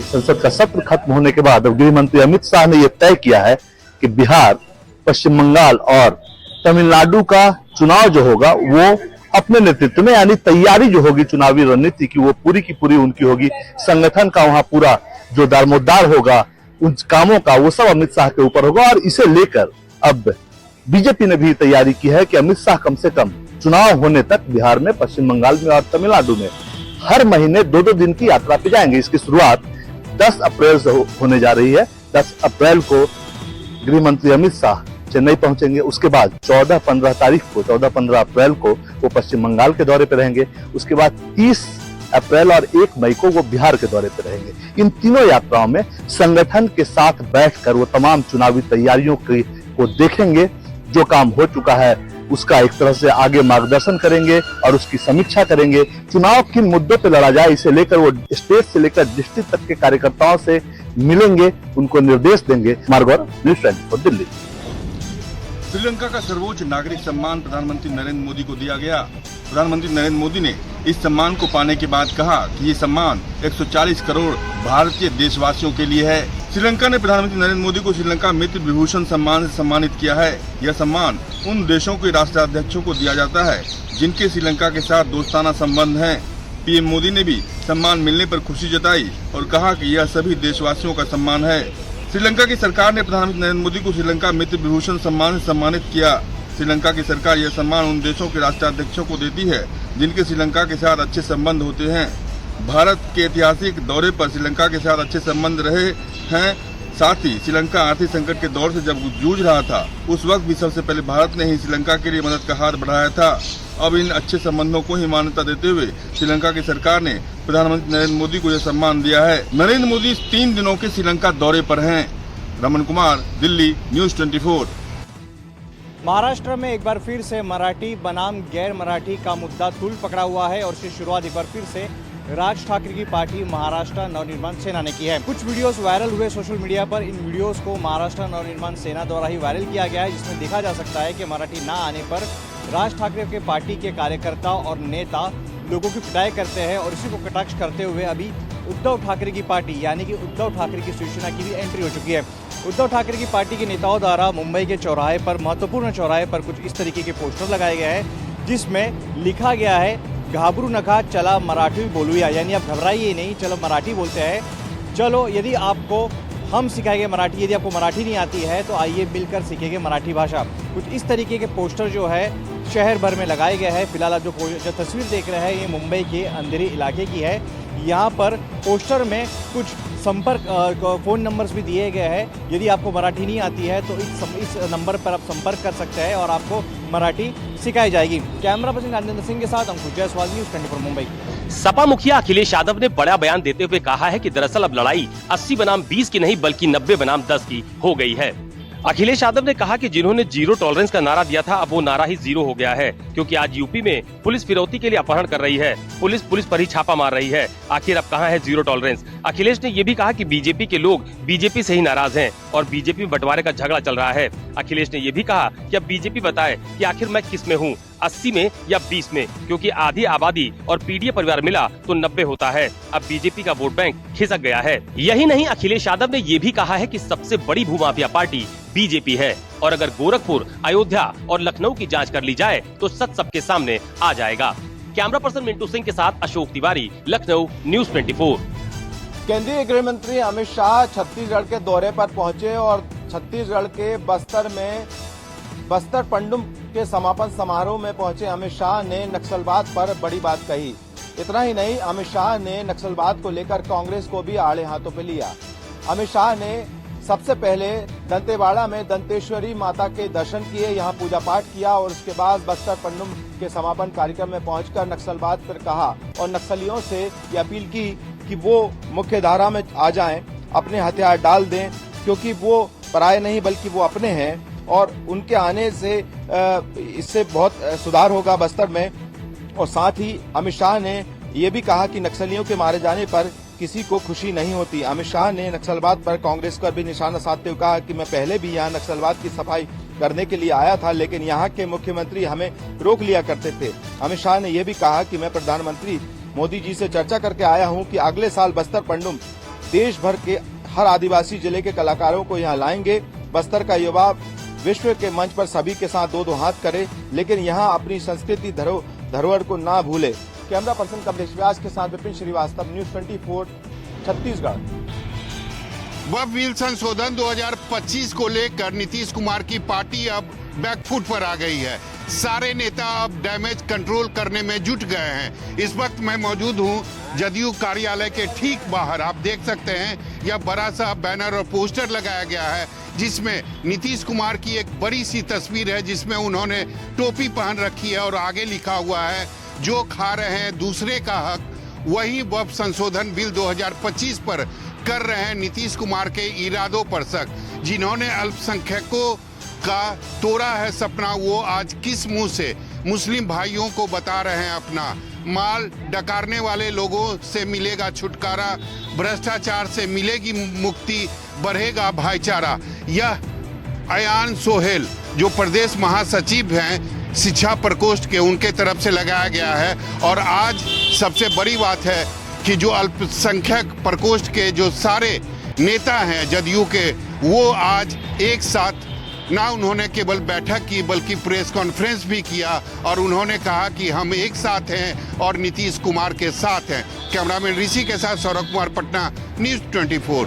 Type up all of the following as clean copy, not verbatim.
संसद का सत्र खत्म होने के बाद अब गृह मंत्री अमित शाह ने यह तय किया है कि बिहार, पश्चिम बंगाल और तमिलनाडु का चुनाव जो होगा वो अपने नेतृत्व में, यानी तैयारी जो होगी चुनावी रणनीति की वो पूरी की पूरी उनकी होगी। संगठन का वहां पूरा जो दारोमदार होगा उन कामों का वो सब अमित शाह के ऊपर होगा। और इसे लेकर अब बीजेपी ने भी तैयारी की है कि अमित शाह कम से कम चुनाव होने तक बिहार में, पश्चिम बंगाल में और तमिलनाडु में हर महीने 2-2 दिन की यात्रा पे जाएंगे। इसकी शुरुआत 10 अप्रैल से होने जा रही है। 10 अप्रैल को गृह मंत्री अमित शाह चेन्नई पहुंचेंगे। उसके बाद 14-15 अप्रैल को वो पश्चिम बंगाल के दौरे पर रहेंगे। उसके बाद 30 अप्रैल और 1 मई को वो बिहार के दौरे पर रहेंगे। इन तीनों यात्राओं में संगठन के साथ बैठकर वो तमाम चुनावी तैयारियों को देखेंगे। जो काम हो चुका है उसका एक तरह से आगे मार्गदर्शन करेंगे और उसकी समीक्षा करेंगे। चुनाव किन मुद्दों पर लड़ा जाए इसे लेकर वो स्टेट से लेकर डिस्ट्रिक्ट तक के कार्यकर्ताओं से मिलेंगे, उनको निर्देश देंगे। मार्गोर, न्यूज़ 24 दिल्ली। श्रीलंका का सर्वोच्च नागरिक सम्मान प्रधानमंत्री नरेंद्र मोदी को दिया गया। प्रधानमंत्री नरेंद्र मोदी ने इस सम्मान को पाने के बाद कहा कि ये सम्मान 140 करोड़ भारतीय देशवासियों के लिए है। श्रीलंका ने प्रधानमंत्री नरेंद्र मोदी को श्रीलंका मित्र विभूषण सम्मान से सम्मानित किया है। यह सम्मान उन देशों के राष्ट्राध्यक्षों को दिया जाता है जिनके श्रीलंका के साथ दोस्ताना संबंध हैं। पीएम मोदी ने भी सम्मान मिलने पर खुशी जताई और कहा कि यह सभी देशवासियों का सम्मान है। श्रीलंका की सरकार ने प्रधानमंत्री नरेंद्र मोदी को श्रीलंका मित्र विभूषण सम्मान से सम्मानित किया। श्रीलंका की सरकार यह सम्मान उन देशों के राष्ट्राध्यक्षों को देती है जिनके श्रीलंका के साथ अच्छे संबंध होते हैं। भारत के ऐतिहासिक दौरे पर श्रीलंका के साथ अच्छे संबंध रहे हैं। साथ ही श्रीलंका आर्थिक संकट के दौर से जब जूझ रहा था उस वक्त भी सबसे पहले भारत ने ही श्रीलंका के लिए मदद का हाथ बढ़ाया था। अब इन अच्छे संबंधों को ही मान्यता देते हुए श्रीलंका की सरकार ने प्रधानमंत्री नरेंद्र मोदी को यह सम्मान दिया है। नरेंद्र मोदी 3 दिनों के श्रीलंका दौरे पर हैं। रमन कुमार, दिल्ली, न्यूज़ 24। महाराष्ट्र में एक बार फिर से मराठी बनाम गैर मराठी का मुद्दा तूल पकड़ा हुआ है और इसकी शुरुआत एक बार फिर से राज ठाकरे की पार्टी महाराष्ट्र नवनिर्माण सेना ने की है। कुछ वीडियोस वायरल हुए सोशल मीडिया पर। इन वीडियोस को महाराष्ट्र नवनिर्माण सेना द्वारा ही वायरल किया गया है, जिसमें देखा जा सकता है कि मराठी ना आने पर राज ठाकरे के पार्टी के कार्यकर्ता और नेता लोगों की पिटाई करते हैं। और इसी को कटाक्ष करते हुए अभी उद्धव ठाकरे की पार्टी यानी कि उद्धव ठाकरे की शिवसेना की भी एंट्री हो चुकी है। उद्धव ठाकरे की पार्टी के नेताओं द्वारा मुंबई के चौराहे पर, महत्वपूर्ण चौराहे पर कुछ इस तरीके के पोस्टर लगाए गए हैं जिसमें लिखा गया है, घाबरू नका, चला मराठी बोलूया, यानी आप घबराइए नहीं, चलो मराठी बोलते हैं। चलो, यदि आपको हम सिखाएंगे मराठी, यदि आपको मराठी नहीं आती है तो आइए मिलकर सीखेंगे मराठी भाषा। कुछ इस तरीके के पोस्टर जो है शहर भर में लगाए गए हैं। फिलहाल आप जो तस्वीर देख रहे हैं ये मुंबई के अंधेरी इलाके की है। यहाँ पर पोस्टर में कुछ संपर्क फ़ोन नंबर्स भी दिए गए हैं। यदि आपको मराठी नहीं आती है तो इस नंबर पर आप संपर्क कर सकते हैं और आपको मराठी सिखाई जाएगी। कैमरा पर्सन राजेंद्र सिंह के साथ अंकुश जायसवाल, न्यूज़ 24 मुंबई। सपा मुखिया अखिलेश यादव ने बड़ा बयान देते हुए कहा है कि दरअसल अब लड़ाई 80 बनाम 20 की नहीं बल्कि 90 बनाम 10 की हो गई है। अखिलेश यादव ने कहा कि जिन्होंने जीरो टॉलरेंस का नारा दिया था अब वो नारा ही जीरो हो गया है, क्योंकि आज यूपी में पुलिस फिरौती के लिए अपहरण कर रही है, पुलिस पर ही छापा मार रही है। आखिर अब कहाँ है जीरो टॉलरेंस? अखिलेश ने ये भी कहा कि बीजेपी के लोग बीजेपी से ही नाराज हैं और बीजेपी में बंटवारे का झगड़ा चल रहा है। अखिलेश ने ये भी कहा कि अब बीजेपी बताए कि आखिर मैं किस में हूँ, 80 में या 20 में, क्योंकि आधी आबादी और पीडीए परिवार मिला तो 90 होता है। अब बीजेपी का वोट बैंक खिसक गया है। यही नहीं, अखिलेश यादव ने ये भी कहा है कि सबसे बड़ी भूमाफिया पार्टी बीजेपी है और अगर गोरखपुर, अयोध्या और लखनऊ की जांच कर ली जाए तो सच सबके सामने आ जाएगा। कैमरा पर्सन मिंटू सिंह के साथ अशोक तिवारी, लखनऊ, न्यूज़ 24। केंद्रीय गृह मंत्री अमित शाह छत्तीसगढ़ के दौरे पर पहुंचे और छत्तीसगढ़ के बस्तर पंडुम के समापन समारोह में पहुंचे अमित शाह ने नक्सलवाद पर बड़ी बात कही। इतना ही नहीं, अमित शाह ने नक्सलवाद को लेकर कांग्रेस को भी आड़े हाथों पे लिया। अमित शाह ने सबसे पहले दंतेवाड़ा में दंतेश्वरी माता के दर्शन किए, यहां पूजा पाठ किया और उसके बाद बस्तर पंडुम के समापन कार्यक्रम में पहुंचकर नक्सलवाद पर कहा और नक्सलियों से ये अपील की कि वो मुख्य धारा में आ जाएं, अपने हथियार डाल दें, क्योंकि वो पराये नहीं बल्कि वो अपने हैं और उनके आने से इससे बहुत सुधार होगा बस्तर में। और साथ ही अमित शाह ने ये भी कहा कि नक्सलियों के मारे जाने पर किसी को खुशी नहीं होती। अमित शाह ने नक्सलवाद पर कांग्रेस पर भी निशाना साधते हुए कहा कि मैं पहले भी यहाँ नक्सलवाद की सफाई करने के लिए आया था, लेकिन यहाँ के मुख्यमंत्री हमें रोक लिया करते थे। अमित शाह ने यह भी कहा कि मैं प्रधानमंत्री मोदी जी से चर्चा करके आया हूँ कि अगले साल बस्तर पंडुम देश भर के हर आदिवासी जिले के कलाकारों को यहाँ लाएंगे। बस्तर का युवा विश्व के मंच पर सभी के साथ दो हाथ करे, लेकिन यहाँ अपनी संस्कृति धरोहर को ना भूले। कैमरा पर्सन कमलेश व्यास के साथ विपिन श्रीवास्तव, न्यूज 24 छत्तीसगढ़। वह बिल संशोधन 2025 को लेकर नीतीश कुमार की पार्टी अब बैकफुट पर आ गई है। सारे नेता अब डैमेज कंट्रोल करने में जुट गए हैं। इस वक्त मैं मौजूद हूं जदयू कार्यालय के ठीक बाहर। आप देख सकते हैं यह बड़ा सा बैनर और पोस्टर लगाया गया है जिसमें नीतीश कुमार की एक बड़ी सी तस्वीर है, जिसमें उन्होंने टोपी पहन रखी है और आगे लिखा हुआ है, जो खा रहे हैं दूसरे का हक वही वह संशोधन बिल 2025 पर कर रहे हैं नीतीश कुमार के इरादों पर शक। जिन्होंने अल्पसंख्यकों का तोड़ा है सपना, वो आज किस मुंह से मुस्लिम भाइयों को बता रहे हैं अपना। माल डकारने वाले लोगों से मिलेगा छुटकारा, भ्रष्टाचार से मिलेगी मुक्ति, बढ़ेगा भाईचारा। यह अयान सोहेल जो प्रदेश महासचिव हैं शिक्षा प्रकोष्ठ के, उनके तरफ से लगाया गया है। और आज सबसे बड़ी बात है कि जो अल्पसंख्यक प्रकोष्ठ के जो सारे नेता हैं जदयू के, वो आज एक साथ ना उन्होंने केवल बैठक की बल्कि प्रेस कॉन्फ्रेंस भी किया और उन्होंने कहा कि हम एक साथ हैं और नीतीश कुमार के साथ हैं। कैमरामैन ऋषि के साथ सौरभ कुमार, पटना, न्यूज 24।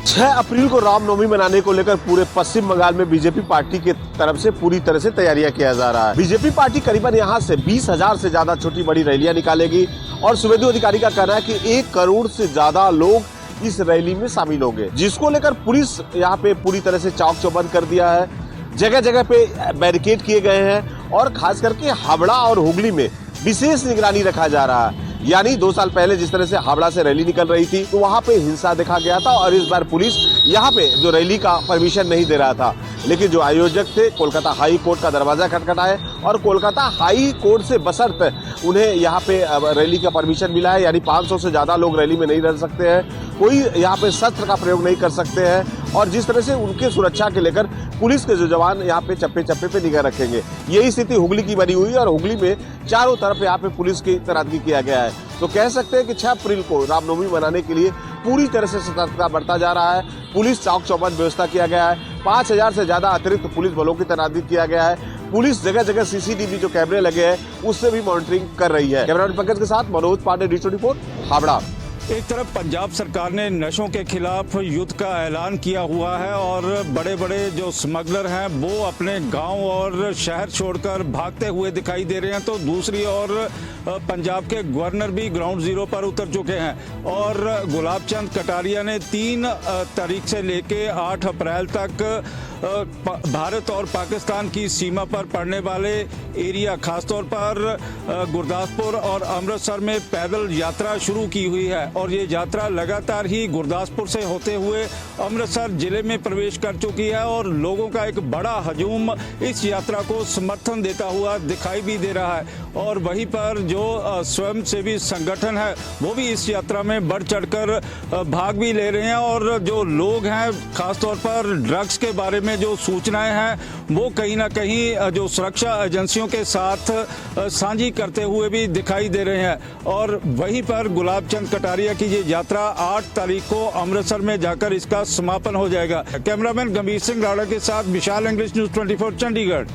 6 अप्रैल को रामनवमी मनाने को लेकर पूरे पश्चिम बंगाल में बीजेपी पार्टी की तरफ से पूरी तरह से तैयारियां किया जा रहा है। बीजेपी पार्टी करीबन यहां से 20,000 से ज्यादा छोटी बड़ी रैलियां निकालेगी और सुवेंदु अधिकारी का कहना है कि 1 करोड़ से ज्यादा लोग इस रैली में शामिल होंगे, जिसको लेकर पुलिस यहाँ पे पूरी तरह से चौक चौबंद कर दिया है। जगह जगह पे बैरिकेड किए गए हैं और खास करके हावड़ा और हुगली में विशेष निगरानी रखा जा रहा है। यानी 2 साल पहले जिस तरह से हावड़ा से रैली निकल रही थी तो वहां पे हिंसा देखा गया था और इस बार पुलिस यहाँ पे जो रैली का परमिशन नहीं दे रहा था, लेकिन जो आयोजक थे कोलकाता हाई कोर्ट का दरवाजा खटखटाए और कोलकाता हाई कोर्ट से बशर्त उन्हें यहाँ पे रैली का परमिशन मिला है। यानी 500 से ज्यादा लोग रैली में नहीं रह सकते हैं, कोई यहाँ पे शस्त्र का प्रयोग नहीं कर सकते हैं और जिस तरह से उनके सुरक्षा के लेकर पुलिस के जो जवान यहाँ पे चप्पे चप्पे पे निगाह रखेंगे। यही स्थिति हुगली की बनी हुई है और हुगली में चारों तरफ यहाँ पे पुलिस की तैनाती किया गया है। तो कह सकते हैं कि 6 अप्रैल को रामनवमी मनाने के लिए पूरी तरह से सतर्कता बढ़ता जा रहा है। पुलिस चौक चौबंद व्यवस्था किया गया है। 5,000 से ज्यादा अतिरिक्त पुलिस बलों की तैनाती किया गया है। पुलिस जगह जगह सीसीटीवी जो कैमरे लगे हैं उससे भी मॉनिटरिंग कर रही है। कैमरामैन पंकज के साथ मनोज पांडे, न्यूज 24 हावड़ा। एक तरफ पंजाब सरकार ने नशों के खिलाफ युद्ध का ऐलान किया हुआ है और बड़े बड़े जो स्मगलर हैं वो अपने गांव और शहर छोड़कर भागते हुए दिखाई दे रहे हैं, तो दूसरी ओर पंजाब के गवर्नर भी ग्राउंड जीरो पर उतर चुके हैं और गुलाब चंद कटारिया ने 3 तारीख से लेके 8 अप्रैल तक भारत और पाकिस्तान की सीमा पर पड़ने वाले एरिया खासतौर पर गुरदासपुर और अमृतसर में पैदल यात्रा शुरू की हुई है और ये यात्रा लगातार ही गुरदासपुर से होते हुए अमृतसर जिले में प्रवेश कर चुकी है और लोगों का एक बड़ा हजूम इस यात्रा को समर्थन देता हुआ दिखाई भी दे रहा है। और वहीं पर जो स्वयंसेवी संगठन है वो भी इस यात्रा में बढ़ चढ़कर भाग भी ले रहे हैं और जो लोग हैं खासतौर पर ड्रग्स के बारे में जो सूचनाएं हैं वो कहीं ना कहीं जो सुरक्षा एजेंसियों के साथ साझी करते हुए भी दिखाई दे रहे हैं। और वहीं पर गुलाब चंद कटारिया की ये यात्रा 8 तारीख को अमृतसर में जाकर इसका समापन हो जाएगा। कैमरामैन गंभीर सिंह राणा के साथ विशाल इंग्लिश, न्यूज 24 चंडीगढ़।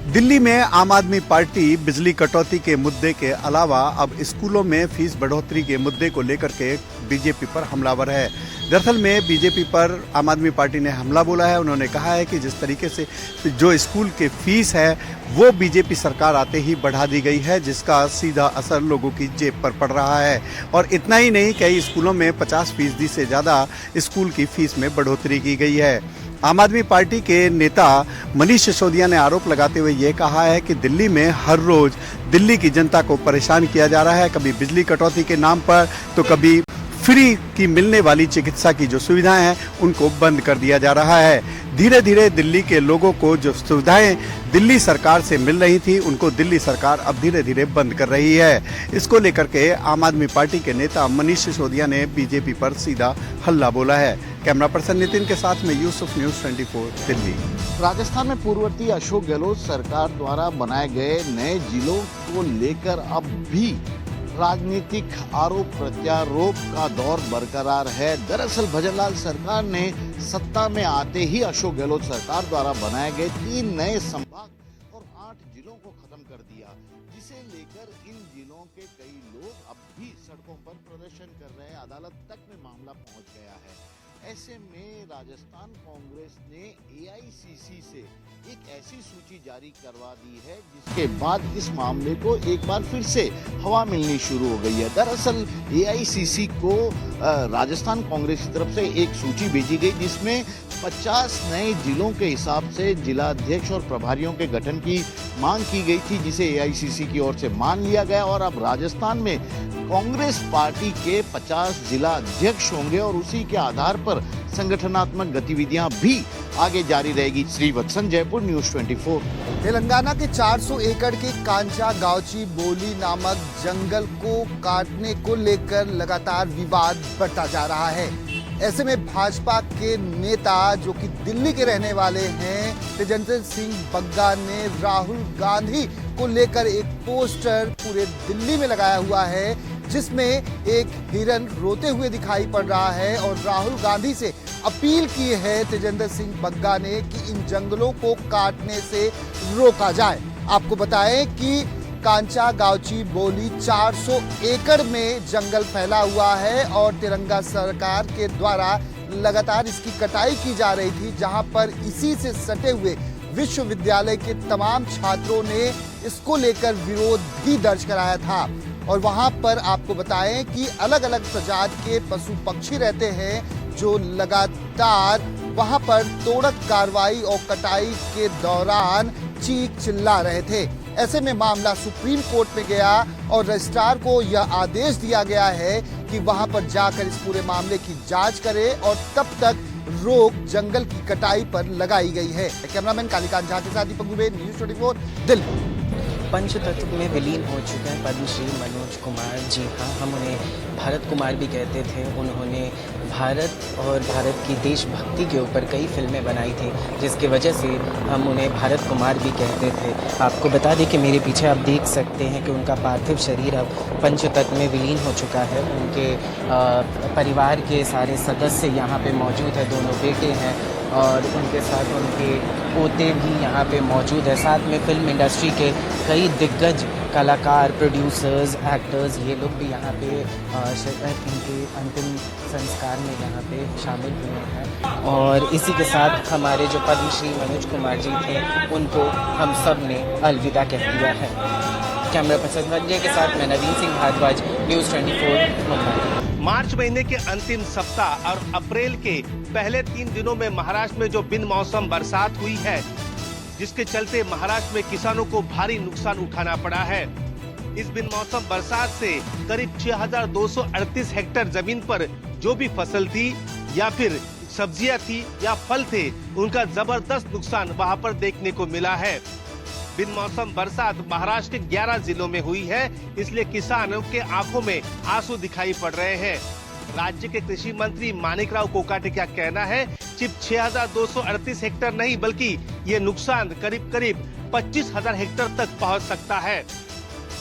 दिल्ली में आम आदमी पार्टी बिजली कटौती के मुद्दे के अलावा अब स्कूलों में फीस बढ़ोतरी के मुद्दे को लेकर के बीजेपी पर हमलावर है। दरअसल में बीजेपी पर आम आदमी पार्टी ने हमला बोला है। उन्होंने कहा है कि जिस तरीके से जो स्कूल के फीस है वो बीजेपी सरकार आते ही बढ़ा दी गई है, जिसका सीधा असर लोगों की जेब पर पड़ रहा है। और इतना ही नहीं, कई स्कूलों में 50% से ज़्यादा स्कूल की फीस में बढ़ोतरी की गई है। आम आदमी पार्टी के नेता मनीष सिसोदिया ने आरोप लगाते हुए ये कहा है कि दिल्ली में हर रोज दिल्ली की जनता को परेशान किया जा रहा है, कभी बिजली कटौती के नाम पर तो कभी फ्री की मिलने वाली चिकित्सा की जो सुविधाएं हैं उनको बंद कर दिया जा रहा है। धीरे धीरे दिल्ली के लोगों को जो सुविधाएं दिल्ली सरकार से मिल रही थी उनको दिल्ली सरकार अब धीरे धीरे बंद कर रही है। इसको लेकर के आम आदमी पार्टी के नेता मनीष सिसोदिया ने बीजेपी पर सीधा हल्ला बोला है। कैमरा पर्सन नितिन के साथ में यूसुफ, न्यूज 24 दिल्ली। राजस्थान में पूर्ववर्ती अशोक गहलोत सरकार द्वारा बनाए गए नए जिलों को लेकर अब भी राजनीतिक आरोप प्रत्यारोप का दौर बरकरार है। दरअसल भजनलाल सरकार ने सत्ता में आते ही अशोक गहलोत सरकार द्वारा बनाए गए 3 नए संभाग और 8 जिलों को खत्म कर दिया, जिसे लेकर इन जिलों के कई लोग अब भी सड़कों पर प्रदर्शन कर रहे हैं। अदालत तक में मामला पहुंच गया है। ऐसे में राजस्थान कांग्रेस ने एआईसीसी से एक ऐसी सूची जारी करवा दी है जिसके बाद इस मामले को एक बार फिर से हवा मिलनी शुरू हो गई है। दरअसल एआईसीसी को राजस्थान कांग्रेस की तरफ से एक सूची भेजी गई जिसमें 50 नए जिलों के हिसाब से जिला अध्यक्ष और प्रभारियों के गठन की मांग की गई थी, जिसे एआईसीसी की ओर से मान लिया गया और अब राजस्थान में कांग्रेस पार्टी के 50 जिला अध्यक्ष होंगे और उसी के आधार पर संगठनात्मक गतिविधियां भी आगे जारी रहेगी। श्रीवत्सन, जयपुर, न्यूज़ 24। तेलंगाना के 400 एकड़ के कांचा गावची बोली नामक जंगल को काटने को लेकर लगातार विवाद बढ़ता जा रहा है। ऐसे में भाजपा के नेता जो कि दिल्ली के रहने वाले हैं तेजेंद्र सिंह बग्गा ने राहुल गांधी को लेकर एक पोस्टर पूरे दिल्ली में लगाया हुआ है जिसमें एक हिरन रोते हुए दिखाई पड़ रहा है और राहुल गांधी से अपील की है तेजेंद्र सिंह बग्गा ने कि इन जंगलों को काटने से रोका जाए। आपको बताएं कि कांचा गावची बोली 400 एकड़ में जंगल फैला हुआ है और तिरंगा सरकार के द्वारा लगातार इसकी कटाई की जा रही थी, जहां पर इसी से सटे हुए विश्वविद्यालय के तमाम छात्रों ने इसको लेकर विरोध भी दर्ज कराया था। और वहां पर आपको बताएं कि अलग अलग प्रजाति के पशु पक्षी रहते हैं जो लगातार वहां पर तोड़क कार्रवाई और कटाई के दौरान चीख चिल्ला रहे थे। ऐसे में मामला सुप्रीम कोर्ट में गया और रजिस्ट्रार को यह आदेश दिया गया है कि वहां पर जाकर इस पूरे मामले की जांच करे और तब तक रोक जंगल की कटाई पर लगाई गई है। कैमरामैन कालीकांत झा के साथ दीपक दुबे, न्यूज़ 24, दिल्ली। पंचतत्व में विलीन हो चुके हैं पद्मश्री मनोज कुमार। जी हाँ, हम उन्हें भारत कुमार भी कहते थे। उन्होंने भारत और भारत की देशभक्ति के ऊपर कई फिल्में बनाई थी, जिसकी वजह से हम उन्हें भारत कुमार भी कहते थे। आपको बता दें कि मेरे पीछे आप देख सकते हैं कि उनका पार्थिव शरीर अब पंचतत्व में विलीन हो चुका है। उनके परिवार के सारे सदस्य यहाँ पे मौजूद हैं, दोनों बेटे हैं और उनके साथ उनके पोते भी यहाँ पे मौजूद है। साथ में फिल्म इंडस्ट्री के कई दिग्गज कलाकार, प्रोड्यूसर्स, एक्टर्स, ये लोग भी यहाँ पे इनके अंतिम संस्कार में यहाँ पे शामिल हुए हैं। और इसी के साथ हमारे जो पद्मश्री मनोज कुमार जी थे उनको हम सब ने अलविदा कह दिया है। कैमरा पर्सन संजय के साथ मैं नवीन सिंह भारद्वाज, न्यूज़ 24, मुंबई। मार्च महीने के अंतिम सप्ताह और अप्रैल के पहले 3 दिनों में महाराष्ट्र में जो बिन मौसम बरसात हुई है, जिसके चलते महाराष्ट्र में किसानों को भारी नुकसान उठाना पड़ा है। इस बिन मौसम बरसात से करीब 6238 हेक्टेयर जमीन पर जो भी फसल थी या फिर सब्जियां थी या फल थे, उनका जबरदस्त नुकसान वहां पर देखने को मिला है। बिन मौसम बरसात महाराष्ट्र के 11 जिलों में हुई है, इसलिए किसानों के आंखों में आंसू दिखाई पड़ रहे हैं। राज्य के कृषि मंत्री माणिकराव कोकाटे क्या कहना है, सिर्फ 6238 हेक्टेयर नहीं बल्कि ये नुकसान करीब 25,000 हेक्टेयर तक पहुंच सकता है।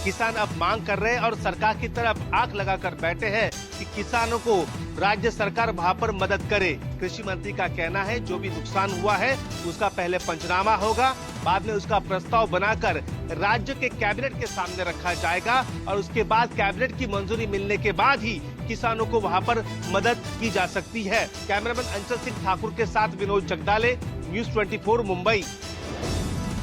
किसान अब मांग कर रहे हैं और सरकार की तरफ आंख लगाकर बैठे हैं कि किसानों को राज्य सरकार वहां पर मदद करे। कृषि मंत्री का कहना है जो भी नुकसान हुआ है उसका पहले पंचनामा होगा, बाद में उसका प्रस्ताव बनाकर राज्य के कैबिनेट के सामने रखा जाएगा और उसके बाद कैबिनेट की मंजूरी मिलने के बाद ही किसानों को वहां पर मदद की जा सकती है। कैमरामैन अंचल सिंह ठाकुर के साथ विनोद जगदाले, न्यूज़ 24, मुंबई।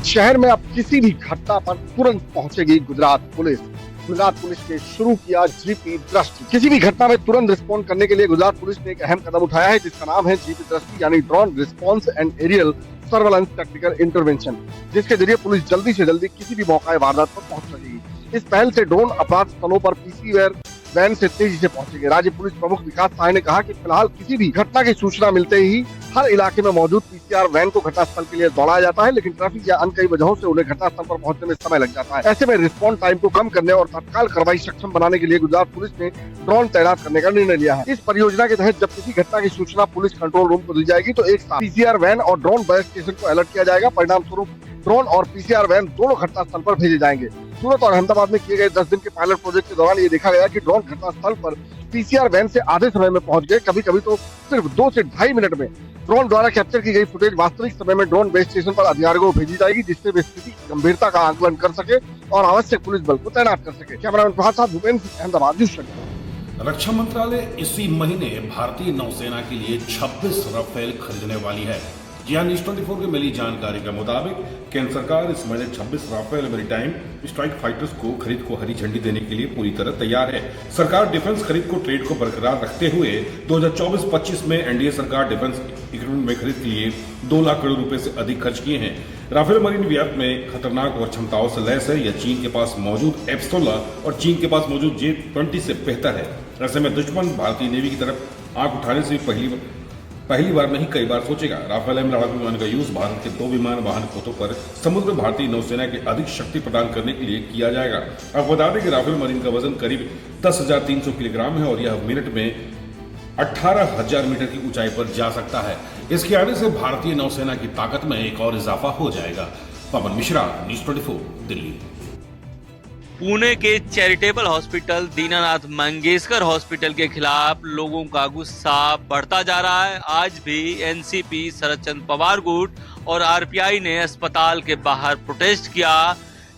शहर में अब किसी भी घटना पर तुरंत पहुंचेगी गुजरात पुलिस। गुजरात पुलिस ने शुरू किया जीपी दृष्टि। किसी भी घटना में तुरंत रिस्पॉन्ड करने के लिए गुजरात पुलिस ने एक अहम कदम उठाया है, जिसका नाम है जीपी दृष्टि, यानी drone response and aerial surveillance technical intervention, जिसके जरिए पुलिस जल्दी से जल्दी किसी भी मौका वारदात पर पहुंच सकेगी। इस पहल से ड्रोन अपराध स्थलों पर पीसीआर वैन से तेजी से पहुंचेंगे। राज्य पुलिस प्रमुख विकास साय ने कहा कि फिलहाल किसी भी घटना की सूचना मिलते ही हर इलाके में मौजूद पीसीआर वैन को घटनास्थल के लिए दौड़ाया जाता है, लेकिन ट्रैफिक या अन्य कई वजहों से उन्हें घटनास्थल पर पहुंचने में समय लग जाता है। ऐसे में रिस्पॉन्स टाइम को कम करने और तत्काल कार्रवाई सक्षम बनाने के लिए गुजरात पुलिस ने ड्रोन तैनात करने का निर्णय लिया है। इस परियोजना के तहत जब किसी घटना की सूचना पुलिस कंट्रोल रूम को दी जाएगी तो एक साथ पीसीआर वैन और ड्रोन बेस स्टेशन को अलर्ट किया जाएगा। परिणाम स्वरूप ड्रोन और पीसीआर वैन दोनों घटनास्थल पर भेजे जाएंगे। सूरत और अहमदाबाद में किए गए 10 दिन के पायलट प्रोजेक्ट के दौरान ये देखा गया कि ड्रोन घटनास्थल पर पीसीआर वैन से आधे समय में पहुंच गए। कभी कभी तो सिर्फ 2 से 2.5 मिनट में ड्रोन द्वारा कैप्चर की गई फुटेज वास्तविक समय में ड्रोन बेस स्टेशन पर अधिकारियों को भेजी जाएगी, जिससे वे स्थिति की गंभीरता का आकलन कर सके और आवश्यक पुलिस बल को तैनात कर सके। कैमरामैन प्रभात साथ भूपेंद्र सिंह, अहमदाबाद, न्यूज़ चैनल। रक्षा मंत्रालय इसी महीने भारतीय नौसेना के लिए 26 राफेल खरीदने वाली है। जी हाँ, न्यूज़ 24 को मिली जानकारी के मुताबिक केंद्र सरकार इस महीने 26 राफेल मैरीटाइम स्ट्राइक फाइटर्स को खरीद को हरी झंडी देने के लिए पूरी तरह तैयार है। सरकार डिफेंस खरीद को ट्रेड को बरकरार रखते हुए 2024-25 में एनडीए सरकार डिफेंस इक्विपमेंट में खरीद के लिए 2 लाख करोड़ रुपए से अधिक खर्च किए हैं। राफेल मरीन निर्यात में खतरनाक और क्षमताओं से लैस है। यह चीन के पास मौजूद F-16 और चीन के पास मौजूद J-20 से बेहतर है। ऐसे में दुश्मन भारतीय नेवी की तरफ आंख उठाने से पहली बार नहीं कई बार सोचेगा। राफेल एम लड़ाकू विमान का यूज भारत के 2 विमान वाहन पोतों पर समुद्र भारतीय नौसेना के अधिक शक्ति प्रदान करने के लिए किया जाएगा। अब बता दें कि राफेल मरीन का वजन करीब 10,300 किलोग्राम है और यह मिनट में 18,000 मीटर की ऊंचाई पर जा सकता है। इसके आने से भारतीय नौसेना की ताकत में एक और इजाफा हो जाएगा। पवन मिश्रा, न्यूज़ 24, दिल्ली। पुणे के charitable hospital Dinanath Mangeshkar hospital के खिलाफ लोगों का गुस्सा बढ़ता जा रहा है। आज भी एनसीपी, शरद चंद्र पवार गुट और आरपीआई ने अस्पताल के बाहर प्रोटेस्ट किया।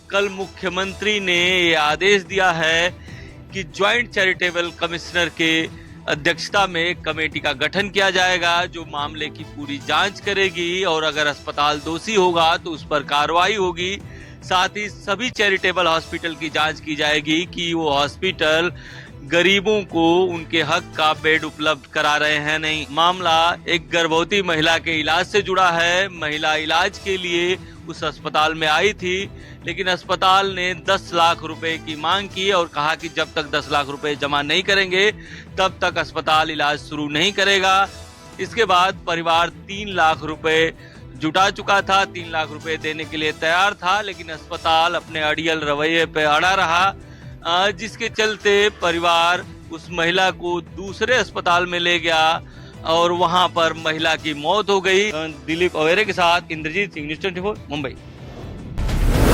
कल मुख्यमंत्री ने ये आदेश दिया है कि ज्वाइंट चैरिटेबल कमिश्नर के अध्यक्षता में एक कमेटी का गठन किया जाएगा जो मामले की पूरी जांच करेगी और अगर अस्पताल दोषी होगा तो उस पर कार्रवाई होगी। साथ ही सभी चैरिटेबल हॉस्पिटल की जांच की जाएगी कि वो हॉस्पिटल गरीबों को उनके हक का बेड उपलब्ध करा रहे हैं नहीं। मामला एक गर्भवती महिला के इलाज से जुड़ा है। महिला इलाज के लिए उस अस्पताल में आई थी, लेकिन अस्पताल ने 10 लाख रुपए की मांग की और कहा कि जब तक 10 लाख रुपए जमा नहीं करेंगे तब तक अस्पताल इलाज शुरू नहीं करेगा। इसके बाद परिवार 3 लाख रुपए जुटा चुका था, 3 लाख रुपए देने के लिए तैयार था, लेकिन अस्पताल अपने अड़ियल रवैये पे अड़ा रहा, जिसके चलते परिवार उस महिला को दूसरे अस्पताल में ले गया और वहां पर महिला की मौत हो गई। दिलीप अवेरे के साथ इंद्रजीत सिंह, न्यूज़ 24, मुंबई।